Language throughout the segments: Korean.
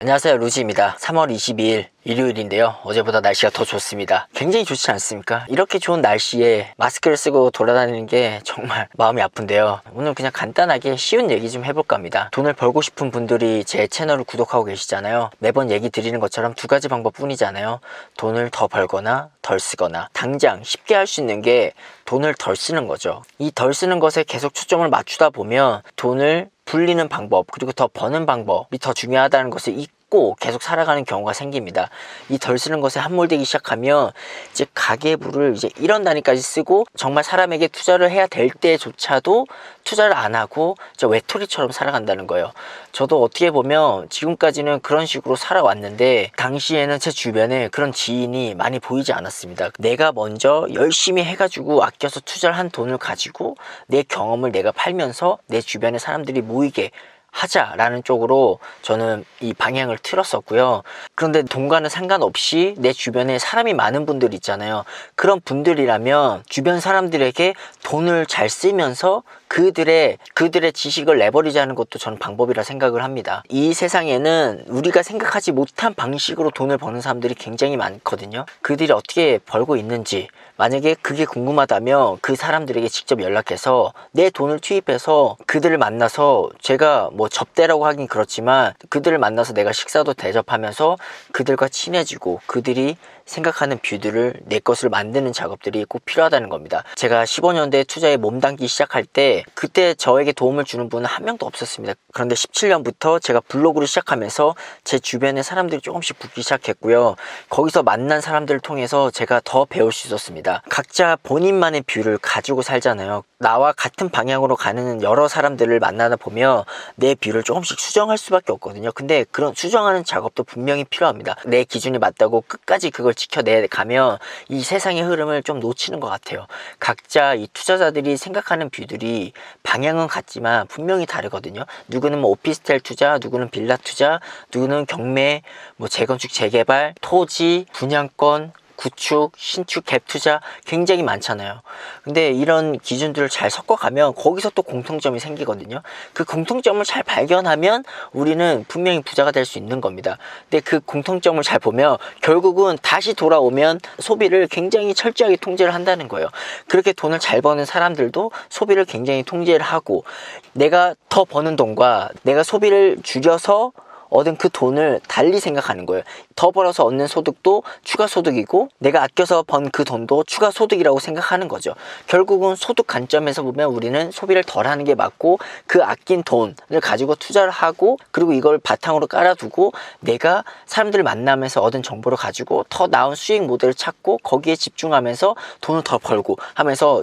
안녕하세요, 루지입니다. 3월 22일 일요일인데요. 어제보다 날씨가 더 좋습니다. 굉장히 좋지 않습니까? 이렇게 좋은 날씨에 마스크를 쓰고 돌아다니는 게 정말 마음이 아픈데요. 오늘 그냥 간단하게 쉬운 얘기 좀 해볼까 합니다. 돈을 벌고 싶은 분들이 제 채널을 구독하고 계시잖아요. 매번 얘기 드리는 것처럼 두 가지 방법뿐이잖아요. 돈을 더 벌거나 덜 쓰거나. 당장 쉽게 할 수 있는 게 돈을 덜 쓰는 거죠. 이 덜 쓰는 것에 계속 초점을 맞추다 보면 돈을 불리는 방법, 그리고 더 버는 방법이 더 중요하다는 것을 잊고 계속 살아가는 경우가 생깁니다. 이 덜 쓰는 것에 함몰되기 시작하면 이제 가계부를 이제 1원 단위까지 쓰고 정말 사람에게 투자를 해야 될 때조차도 투자를 안 하고 외톨이처럼 살아간다는 거예요. 저도 어떻게 보면 지금까지는 그런 식으로 살아왔는데 당시에는 제 주변에 그런 지인이 많이 보이지 않았습니다. 내가 먼저 열심히 해가지고 아껴서 투자를 한 돈을 가지고 내 경험을 내가 팔면서 내 주변의 사람들이 모이게 하자라는 쪽으로 저는 이 방향을 틀었었고요. 그런데 돈과는 상관없이 내 주변에 사람이 많은 분들 있잖아요. 그런 분들이라면 주변 사람들에게 돈을 잘 쓰면서 그들의 지식을 레버리지하는 것도 저는 방법이라 생각을 합니다. 이 세상에는 우리가 생각하지 못한 방식으로 돈을 버는 사람들이 굉장히 많거든요. 그들이 어떻게 벌고 있는지, 만약에 그게 궁금하다면 그 사람들에게 직접 연락해서 내 돈을 투입해서 그들을 만나서, 제가 뭐 접대라고 하긴 그렇지만 그들을 만나서 내가 식사도 대접하면서 그들과 친해지고 그들이 생각하는 뷰들을 내 것을 만드는 작업들이 꼭 필요하다는 겁니다. 제가 15년대 투자에 몸담기 시작할 때 그때 저에게 도움을 주는 분은 한 명도 없었습니다. 그런데 17년부터 제가 블로그를 시작하면서 제 주변에 사람들이 조금씩 붙기 시작했고요. 거기서 만난 사람들을 통해서 제가 더 배울 수 있었습니다. 각자 본인만의 뷰를 가지고 살잖아요. 나와 같은 방향으로 가는 여러 사람들을 만나다 보면 내 뷰를 조금씩 수정할 수밖에 없거든요. 근데 그런 수정하는 작업도 분명히 필요합니다. 내 기준이 맞다고 끝까지 그걸 지켜내가면 이 세상의 흐름을 좀 놓치는 것 같아요. 각자 이 투자자들이 생각하는 뷰들이 방향은 같지만 분명히 다르거든요. 누구는 뭐 오피스텔 투자, 누구는 빌라 투자, 누구는 경매, 뭐 재건축 재개발, 토지, 분양권, 구축, 신축, 갭 투자 굉장히 많잖아요. 근데 이런 기준들을 잘 섞어가면 거기서 또 공통점이 생기거든요. 그 공통점을 잘 발견하면 우리는 분명히 부자가 될 수 있는 겁니다. 근데 그 공통점을 잘 보면 결국은 다시 돌아오면 소비를 굉장히 철저하게 통제를 한다는 거예요. 그렇게 돈을 잘 버는 사람들도 소비를 굉장히 통제를 하고, 내가 더 버는 돈과 내가 소비를 줄여서 얻은 그 돈을 달리 생각하는 거예요. 더 벌어서 얻는 소득도 추가 소득이고 내가 아껴서 번 그 돈도 추가 소득이라고 생각하는 거죠. 결국은 소득 관점에서 보면 우리는 소비를 덜 하는 게 맞고, 그 아낀 돈을 가지고 투자를 하고, 그리고 이걸 바탕으로 깔아두고 내가 사람들을 만나면서 얻은 정보를 가지고 더 나은 수익 모델을 찾고 거기에 집중하면서 돈을 더 벌고 하면서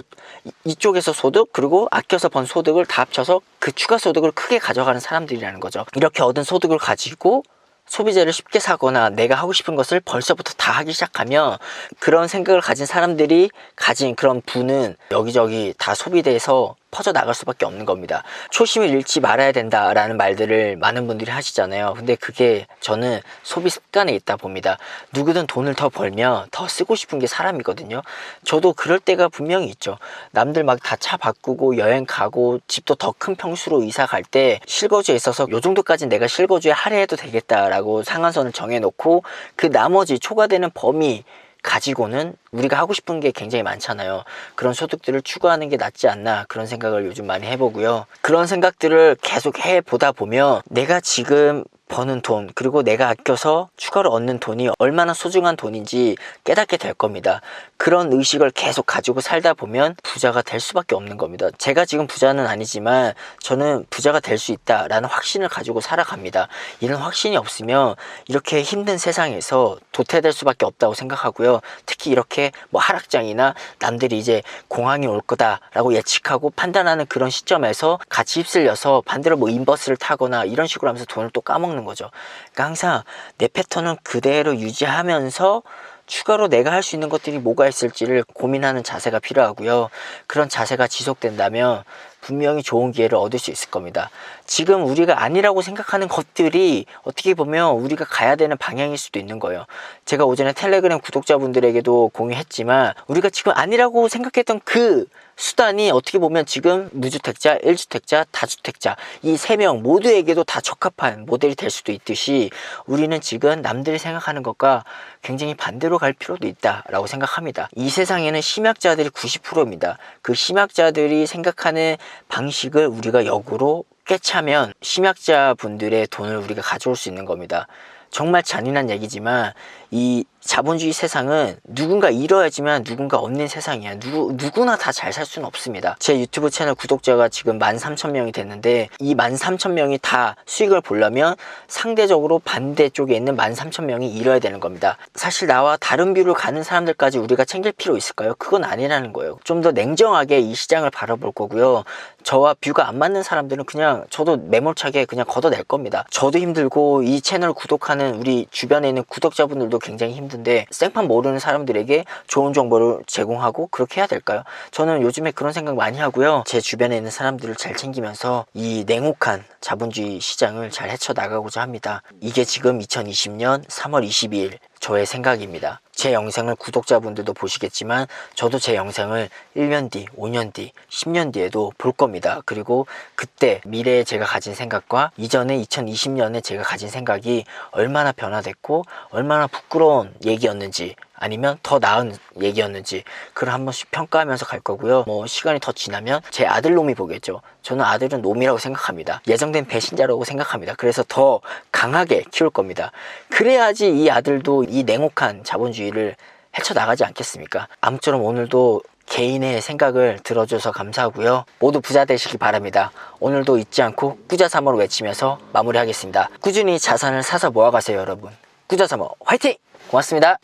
이쪽에서 소득, 그리고 아껴서 번 소득을 다 합쳐서 그 추가 소득을 크게 가져가는 사람들이라는 거죠. 이렇게 얻은 소득을 가지고 소비재를 쉽게 사거나 내가 하고 싶은 것을 벌써부터 다 하기 시작하면 그런 생각을 가진 사람들이 가진 그런 부는 여기저기 다 소비돼서 퍼져나갈 수밖에 없는 겁니다. 초심을 잃지 말아야 된다라는 말들을 많은 분들이 하시잖아요. 근데 그게 저는 소비 습관에 있다 봅니다. 누구든 돈을 더 벌면 더 쓰고 싶은 게 사람이거든요. 저도 그럴 때가 분명히 있죠. 남들 막 다 차 바꾸고 여행 가고 집도 더 큰 평수로 이사 갈 때 실거주에 있어서 요 정도까지 내가 실거주에 할애해도 되겠다라고 상한선을 정해놓고 그 나머지 초과되는 범위 가지고는 우리가 하고 싶은 게 굉장히 많잖아요. 그런 소득들을 추구하는 게 낫지 않나, 그런 생각을 요즘 많이 해보고요. 그런 생각들을 계속 해보다 보면 내가 지금 버는 돈, 그리고 내가 아껴서 추가로 얻는 돈이 얼마나 소중한 돈인지 깨닫게 될 겁니다. 그런 의식을 계속 가지고 살다 보면 부자가 될 수밖에 없는 겁니다. 제가 지금 부자는 아니지만 저는 부자가 될 수 있다라는 확신을 가지고 살아갑니다. 이런 확신이 없으면 이렇게 힘든 세상에서 도태될 수밖에 없다고 생각하고요. 특히 이렇게 뭐 하락장이나 남들이 이제 공황이 올 거다라고 예측하고 판단하는 그런 시점에서 같이 휩쓸려서 반대로 뭐 인버스를 타거나 이런 식으로 하면서 돈을 또 까먹는 거죠. 그러니까 항상 내 패턴은 그대로 유지하면서 추가로 내가 할 수 있는 것들이 뭐가 있을지를 고민하는 자세가 필요하고요. 그런 자세가 지속된다면 분명히 좋은 기회를 얻을 수 있을 겁니다. 지금 우리가 아니라고 생각하는 것들이 어떻게 보면 우리가 가야 되는 방향일 수도 있는 거예요. 제가 오전에 텔레그램 구독자분들에게도 공유했지만 우리가 지금 아니라고 생각했던 그 수단이 어떻게 보면 지금 무주택자, 1주택자, 다주택자 이 3명 모두에게도 다 적합한 모델이 될 수도 있듯이 우리는 지금 남들이 생각하는 것과 굉장히 반대로 갈 필요도 있다라고 생각합니다. 이 세상에는 심약자들이 90%입니다. 그 심약자들이 생각하는 방식을 우리가 역으로 꿰차면 심약자 분들의 돈을 우리가 가져올 수 있는 겁니다. 정말 잔인한 얘기지만 이 자본주의 세상은 누군가 잃어야지만 누군가 얻는 세상이야. 누구나 다 잘 살 수는 없습니다. 제 유튜브 채널 구독자가 지금 13,000명이 됐는데 이 13,000명이 다 수익을 보려면 상대적으로 반대쪽에 있는 13,000명이 잃어야 되는 겁니다. 사실 나와 다른 뷰를 가는 사람들까지 우리가 챙길 필요 있을까요? 그건 아니라는 거예요. 좀 더 냉정하게 이 시장을 바라볼 거고요. 저와 뷰가 안 맞는 사람들은 그냥 저도 매몰차게 그냥 걷어낼 겁니다. 저도 힘들고 이 채널 구독하는 우리 주변에 있는 구독자분들도 굉장히 힘든데 생판 모르는 사람들에게 좋은 정보를 제공하고 그렇게 해야 될까요? 저는 요즘에 그런 생각 많이 하고요. 제 주변에 있는 사람들을 잘 챙기면서 이 냉혹한 자본주의 시장을 잘 헤쳐나가고자 합니다. 이게 지금 2020년 3월 22일 저의 생각입니다. 제 영상을 구독자분들도 보시겠지만 저도 제 영상을 1년 뒤, 5년 뒤, 10년 뒤에도 볼 겁니다. 그리고 그때 미래에 제가 가진 생각과 이전에 2020년에 제가 가진 생각이 얼마나 변화됐고 얼마나 부끄러운 얘기였는지 아니면 더 나은 얘기였는지 그걸 한 번씩 평가하면서 갈 거고요. 뭐 시간이 더 지나면 제 아들 놈이 보겠죠. 저는 아들은 놈이라고 생각합니다. 예정된 배신자라고 생각합니다. 그래서 더 강하게 키울 겁니다. 그래야지 이 아들도 이 냉혹한 자본주의를 헤쳐나가지 않겠습니까? 아무쪼록 오늘도 개인의 생각을 들어줘서 감사하고요. 모두 부자 되시길 바랍니다. 오늘도 잊지 않고 꾸자3호를 외치면서 마무리하겠습니다. 꾸준히 자산을 사서 모아가세요, 여러분. 꾸자3호 화이팅! 고맙습니다.